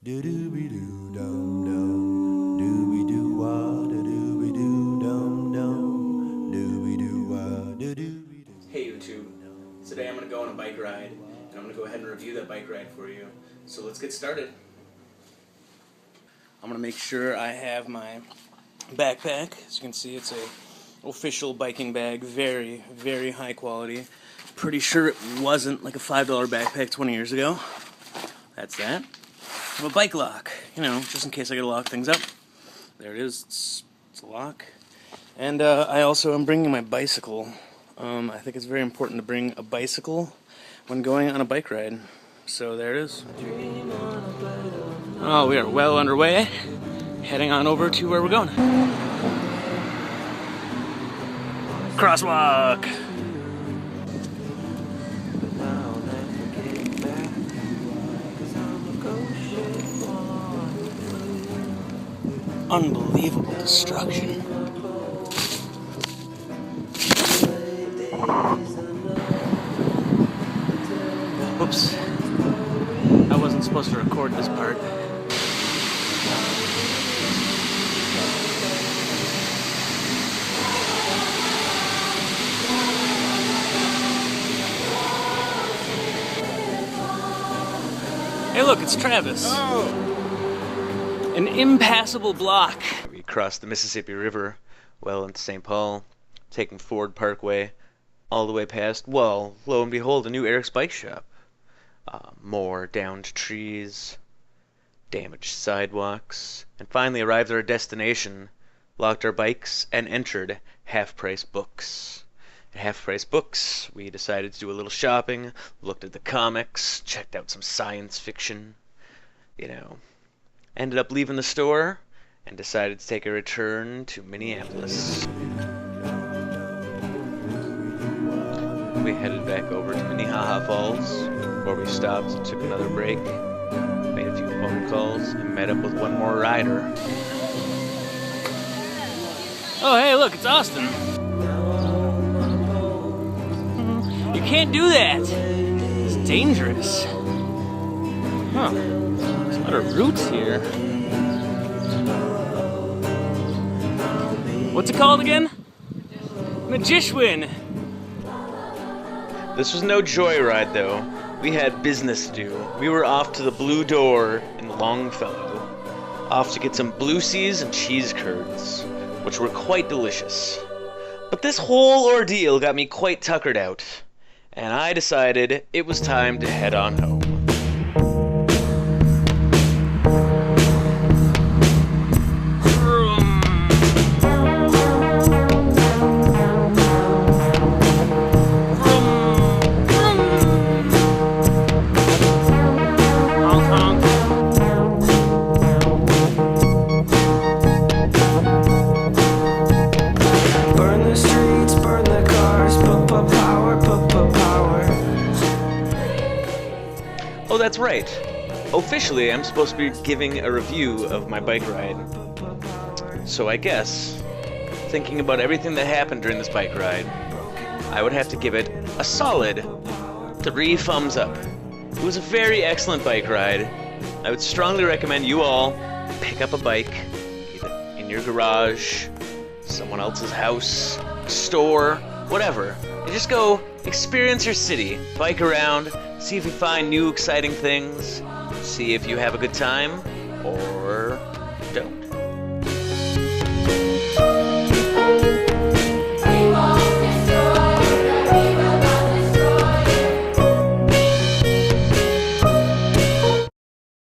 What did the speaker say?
Do do be do dum dum, do be do wah, do be do dum dum, do be do wah, do be do. Hey YouTube, today I'm going to go on a bike ride, and I'm going to go ahead and review that bike ride for you. So let's get started. I'm going to make sure I have my backpack. As you can see, it's a official biking bag, very, very high quality. Pretty sure it wasn't like a $5 backpack 20 years ago. That's that. I have a bike lock, just in case I gotta lock things up. There it is, it's a lock. And I also am bringing my bicycle. I think it's very important to bring a bicycle when going on a bike ride. So there it is. Oh, we are well underway, heading on over to where we're going. Crosswalk! Unbelievable destruction. Whoops. I wasn't supposed to record this part. Hey look, it's Travis. Oh. An impassable block. We crossed the Mississippi River well into St. Paul, taking Ford Parkway all the way past, well, lo and behold, a new Eric's Bike Shop. More downed trees, damaged sidewalks, and finally arrived at our destination, locked our bikes, and entered Half Price Books. At Half Price Books, we decided to do a little shopping, looked at the comics, checked out some science fiction, ended up leaving the store and decided to take a return to Minneapolis. We headed back over to Minnehaha Falls, where we stopped, took another break, made a few phone calls, and met up with one more rider. Oh, hey, look, it's Austin. You can't do that. It's dangerous. Huh. There's a lot of roots here. What's it called again? Magician. This was no joyride, though. We had business to do. We were off to the Blue Door in Longfellow, off to get some Bluesies and cheese curds, which were quite delicious. But this whole ordeal got me quite tuckered out, and I decided it was time to head on home. Oh, that's right. Officially, I'm supposed to be giving a review of my bike ride. So I guess, thinking about everything that happened during this bike ride, I would have to give it a solid 3 thumbs up. It was a very excellent bike ride. I would strongly recommend you all pick up a bike, either in your garage, someone else's house, store, whatever. And just go experience your city, bike around, see if you find new exciting things, see if you have a good time, or don't.